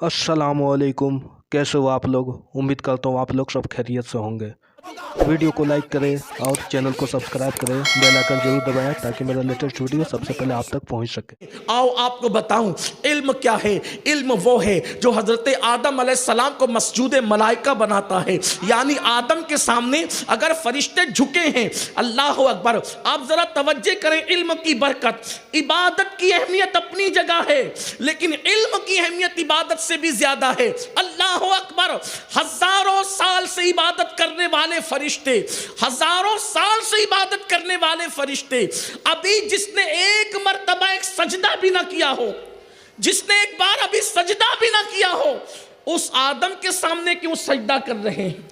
अस्सलामुअलैकुम। कैसे हो आप लोग? उम्मीद करता हूँ आप लोग सब खैरियत से होंगे। वीडियो को लाइक करें और चैनल को सब्सक्राइब करें, बेल आइकन जरूर दबाएं ताकि मेरा लेटेस्ट वीडियो सबसे पहले आप तक पहुंच सके। आओ आपको बताऊं इल्म क्या है। इल्म वो है जो हजरत आदम अलैहिस्सलाम को मस्जूद मलाइका बनाता है। यानी आदम के सामने अगर फरिश्ते झुके हैं, अल्लाह अकबर। आप जरा तवज्जो करें, इल्म की बरकत। इबादत की अहमियत अपनी जगह है, लेकिन इल्म की अहमियत इबादत से भी ज्यादा है। अल्लाह अकबर। हजारों साल से इबादत करने वाले फरिश्ते, हजारों साल से इबादत करने वाले फरिश्ते, अभी जिसने एक मर्तबा एक सजदा भी ना किया हो, जिसने एक बार अभी सजदा भी ना किया हो, उस आदम के सामने क्यों सजदा कर रहे हैं?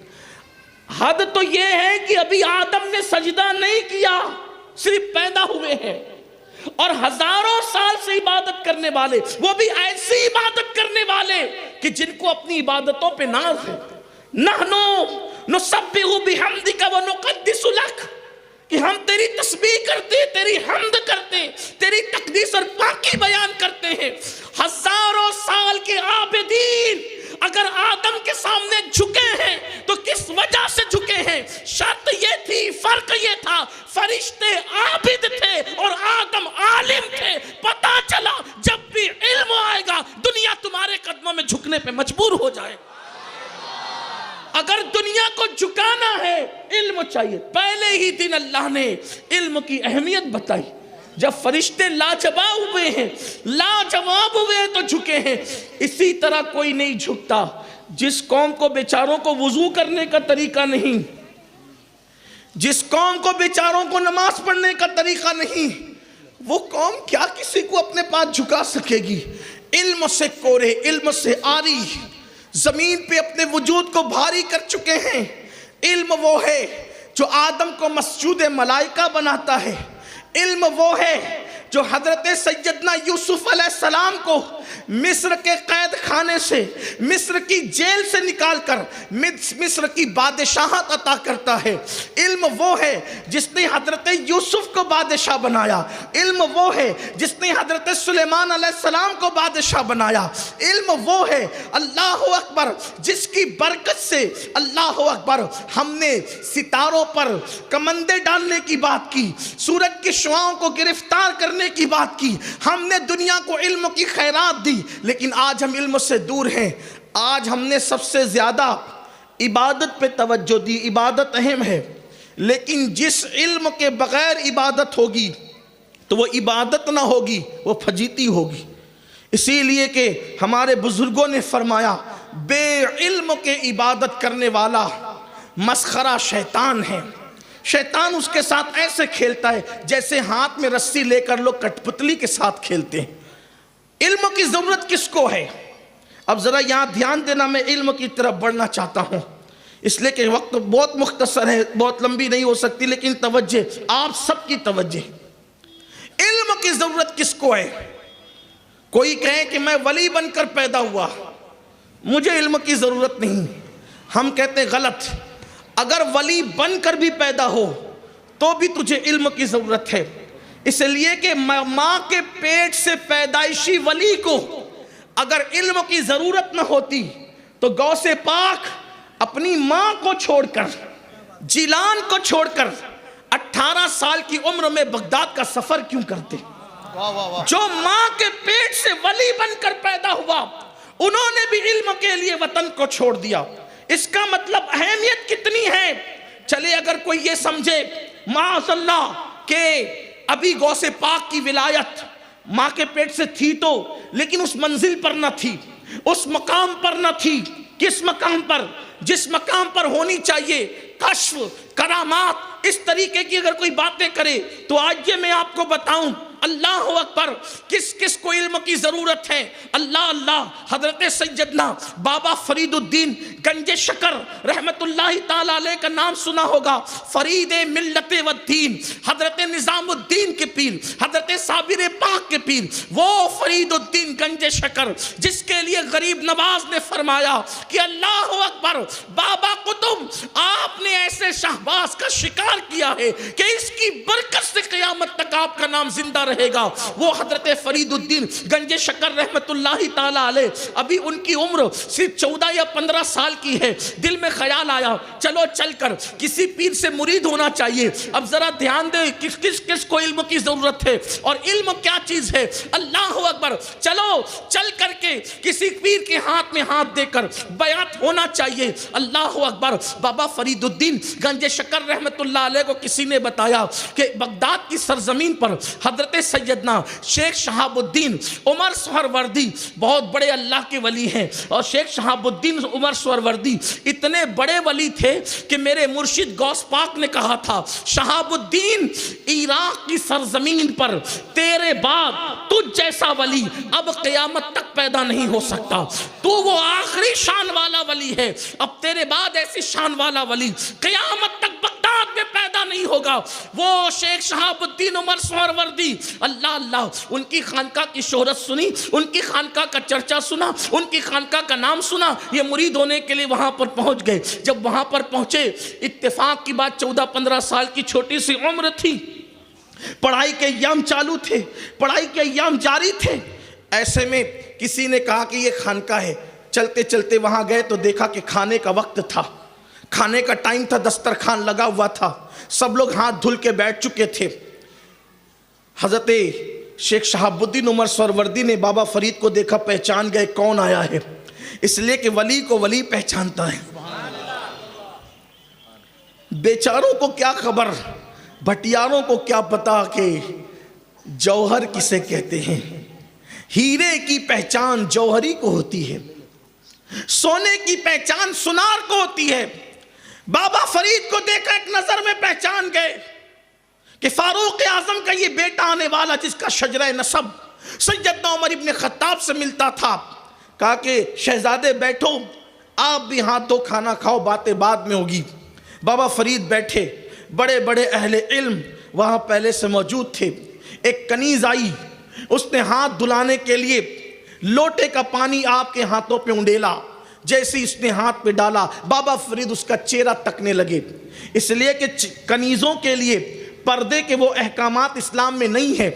हद तो यह है कि अभी आदम ने सजदा नहीं किया, सिर्फ पैदा हुए हैं। और हजारों साल से इबादत करने वाले, वो भी ऐसी इबादत करने वाले कि जिनको अपनी इबादतों पे नाज है। नहनो नुसब्बिहु बिहम्दिका व नुक़द्दिसु लक, कि हम तेरी तस्बीह करते, तेरी हम्द करते, तेरी तक़दीस और पाकी बयान करते हैं। हजारों साल के आबिदीन अगर आदम के सामने झुके हैं तो किस वजह से झुके हैं? शर्त ये थी, फर्क ये था, फरिश्ते आबिद थे और आदम आलिम थे। पता चला जब भी इल्म आएगा दुनिया तुम्हारे कदमों में झुकने पे मजबूर हो जाए। अगर दुनिया को झुकाना है इल्म चाहिए। पहले ही दिन अल्लाह ने इल्म की अहमियत बताई। जब फरिश्ते लाजवाब हुए हैं, लाजवाब हुए तो झुके हैं। इसी तरह कोई नहीं झुकता जिस कौम को बेचारों को वुजू करने का तरीका नहीं, जिस कौम को बेचारों को नमाज पढ़ने का तरीका नहीं, वो कौम क्या किसी को अपने पास झुका सकेगी? इल्म से कोरे, इल्म से आरी, जमीन पे अपने वजूद को भारी कर चुके हैं। इल्म वो है जो आदम को मस्जूद मलाइका बनाता है। इल्म वो है जो हजरत सैयदना यूसुफ अलैहिस्सलाम को मिस्र के कैद खाने से, मिस्र की जेल से निकालकर मिस्र की बादशाहत अता करता है। इल्म वो है जिसने हजरत यूसुफ को बादशाह बनाया। इल्म वो है जिसने हजरत सुलेमान अलैहिस्सलाम को बादशाह बनाया। इल्म वो है, अल्लाह अकबर, जिसकी बरकत से, अल्लाह अकबर, हमने सितारों पर कमंदे डालने की बात की, सूरज की शुआओं को गिरफ्तार करने की बात की, हमने दुनिया को इल्म की खैरात दी। लेकिन आज हम इल्म से दूर हैं। आज हमने सबसे ज्यादा इबादत पे तवज्जो दी। इबादत अहम है, लेकिन जिस इल्म के बगैर इबादत होगी तो वो इबादत ना होगी, वो फजीती होगी। इसीलिए कि हमारे बुजुर्गों ने फरमाया, बेइल्म के इबादत करने वाला मस्खरा शैतान है। शैतान उसके साथ ऐसे खेलता है जैसे हाथ में रस्सी लेकर लोग कठपुतली के साथ खेलते हैं। इल्म की जरूरत किसको है? अब जरा यहां ध्यान देना, मैं इल्म की तरफ बढ़ना चाहता हूं, इसलिए कि वक्त बहुत मुख्तसर है, बहुत लंबी नहीं हो सकती, लेकिन तवज्जो, आप सबकी तवज्जो। इल्म की जरूरत किसको है? कोई कहे कि मैं वली बनकर पैदा हुआ, मुझे इल्म की जरूरत नहीं। हम कहते गलत। अगर वली बनकर भी पैदा हो तो भी तुझे इल्म की जरूरत है। इसलिए कि मां के पेट से पैदाइशी वली को अगर इल्म की जरूरत न होती तो गौसे पाक अपनी मां को छोड़कर, जिलान को छोड़कर 18 साल की उम्र में बगदाद का सफर क्यों करते? जो मां के पेट से वली बनकर पैदा हुआ, उन्होंने भी इल्म के लिए वतन को छोड़ दिया। इसका मतलब अहमियत कितनी है। चले अगर कोई ये समझे माशअल्लाह के अभी गौसे पाक की विलायत माँ के पेट से थी तो, लेकिन उस मंजिल पर न थी, उस मकाम पर न थी। किस मकाम पर? जिस मकाम पर होनी चाहिए। कश्फ, करामात, इस तरीके की अगर कोई बातें करे तो आज मैं आपको बताऊं, अल्लाह अकबर, किस किस को इल्म की जरूरत है। अल्लाह अल्लाह। हजरत सैयदना बाबा फरीदुद्दीन गंजे शकर रहमतुल्लाह ताला अलैह का नाम सुना होगा। फरीद मिल्लत व दीन, हजरत निजामुद्दीन के पीर, हजरत साबिर पाक के पीर, वो फरीदुद्दीन गंजे शकर, जिसके लिए गरीब नवाज ने फरमाया कि अल्लाह अकबर, बाबा कुतुब, आपने ऐसे शहबाज का शिकार किया है कि इसकी बरकत से क़यामत तक आपका नाम जिंदा रहेगा वो हजरत फरीदुद्दीन गंजे शक्कर रहमतुल्लाहि ताला अलैह। अभी उनकी उम्र सिर्फ 14 या 15 साल की है। दिल में ख्याल आया चलो चलकर किसी पीर से मुरीद होना चाहिए। अब जरा ध्यान दे किस किस किस को इल्म की जरूरत है और इल्म क्या चीज है। अल्लाह अकबर, चलो चल करके किसी पीर के हाथ में हाथ देकर बयात होना चाहिए। अल्लाह अकबर। बाबा फरीदुद्दीन गंजे शक्कर रहमतुल्लाह अलैह को किसी ने बताया कि बगदाद की सरजमीन पर हजरत सैयदना शेख शहाबुद्दीन उमर सोहरवर्दी बहुत बड़े अल्लाह के वली हैं। और शेख शहाबुद्दीन उमर सोहरवर्दी इतने बड़े वली थे कि मेरे मुर्शिद गौस पाक ने कहा था, शहाबुद्दीन इराक की सरजमीन पर तेरे बाद तुझ जैसा वली अब क़यामत तक पैदा नहीं हो सकता। तू वो आखिरी शान वाला वली है, अब तेरे बाद ऐसी शान वाला वली क़यामत तक बगदाद में पैदा नहीं होगा। वो शेख शहाबुद्दीन उमर सोहरवर्दी, अल्लाह अल्लाह, उनकी खानका की शोहरत सुनी, उनकी खानका का चर्चा सुना, उनकी खानका का नाम सुना, ये मुरीद होने के लिए वहां पर पहुंच गए। जब वहां पर पहुंचे, इत्तेफाक की बात 14-15 साल की छोटी सी उम्र थी, पढ़ाई के अय्याम चालू थे, पढ़ाई के अय्याम जारी थे। ऐसे में किसी ने कहा कि ये खानका है। चलते चलते वहां गए तो देखा कि खाने का वक्त था, खाने का टाइम था, दस्तरखान लगा हुआ था, सब लोग हाथ धुल के बैठ चुके थे। हजरत शेख शहाबुद्दीन उमर सोहरवर्दी ने बाबा फरीद को देखा, पहचान गए कौन आया है, इसलिए कि वली को वली पहचानता है। बेचारों को क्या खबर, भटियारों को क्या पता कि जौहर किसे कहते हैं। हीरे की पहचान जौहरी को होती है, सोने की पहचान सुनार को होती है। बाबा फरीद को देखा, एक नजर में पहचान गए कि फारूक आजम का ये बेटा आने वाला, जिसका शजरा नसब सैयदना उमर इब्न खत्ताब से मिलता था। कहा कि शहजादे बैठो, आप भी हाथ धो खाना खाओ, बातें बाद में होगी। बाबा फरीद बैठे, बड़े बड़े अहले इल्म वहाँ पहले से मौजूद थे। एक कनीज आई, उसने हाथ धुलाने के लिए लोटे का पानी आपके हाथों पे उंडेला। जैसे ही उसने हाथ पे डाला, बाबा फरीद उसका चेहरा तकने लगे, इसलिए कि कनीज़ों के लिए पर्दे के वो अहकामात इस्लाम में नहीं है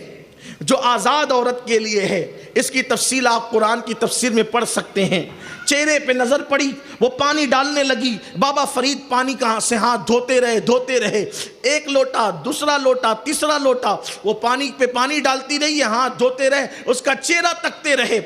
जो आज़ाद औरत के लिए है। इसकी तफसील आप कुरान की तफसीर में पढ़ सकते हैं। चेहरे पे नज़र पड़ी, वो पानी डालने लगी। बाबा फरीद पानी कहाँ से हाथ धोते रहे, एक लोटा, दूसरा लोटा, तीसरा लोटा, वो पानी पे पानी डालती रही, हाथ धोते रहे, उसका चेहरा तकते रहे।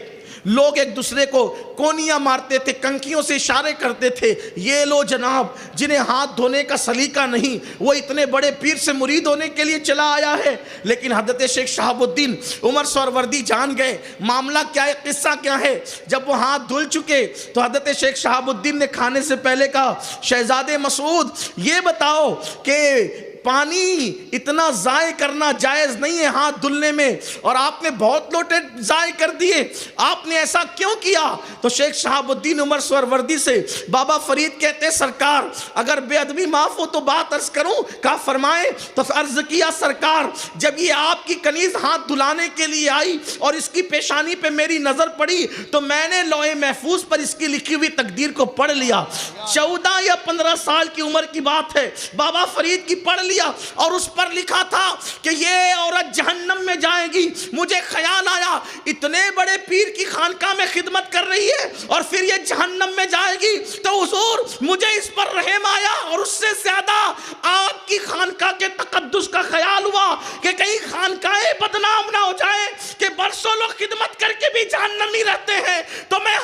लोग एक दूसरे को कोनियां मारते थे, कंकियों से इशारे करते थे, ये लो जनाब, जिन्हें हाथ धोने का सलीका नहीं, वो इतने बड़े पीर से मुरीद होने के लिए चला आया है। लेकिन हजरत शेख शहाबुद्दीन उमर सोहरवर्दी जान गए मामला क्या है, किस्सा क्या है। जब वो हाथ धुल चुके तो हजरत शेख शहाबुद्दीन ने खाने से पहले कहा, शहजादे मसूद ये बताओ कि पानी इतना ज़ाय करना जायज़ नहीं है हाथ धुलने में, और आपने बहुत लोटे ज़ाय कर दिए, आपने ऐसा क्यों किया। तो शेख शहाबुद्दीन उमर सोहरवर्दी से बाबा फरीद कहते, सरकार अगर बेअदबी माफ़ हो तो बात अर्ज़ करूं। कहा फरमाए। तो अर्ज़ किया, सरकार जब ये आपकी कनीज़ हाथ धुलाने के लिए आई और इसकी पेशानी पे मेरी नज़र पड़ी तो मैंने लौहे महफूज पर इसकी लिखी हुई तकदीर को पढ़ लिया। 14 या 15 साल की उम्र की बात है, बाबा फरीद की पढ़ लिया और उस पर लिखा था कि ये औरत जहन्नम में जाएगी। मुझे ख्याल आया इतने बड़े पीर की खानका में खिदमत कर रही है और फिर ये जहन्नम में जाएगी, तो हुजूर मुझे इस पर रहम आया और उससे ज्यादा आपकी खानका के तकद्दुस का ख्याल हुआ कि कहीं खानकाएं बदनाम ना हो जाए कि बरसों लोग खिदमत करके भी जहन्नमी रहते हैं। तो मैं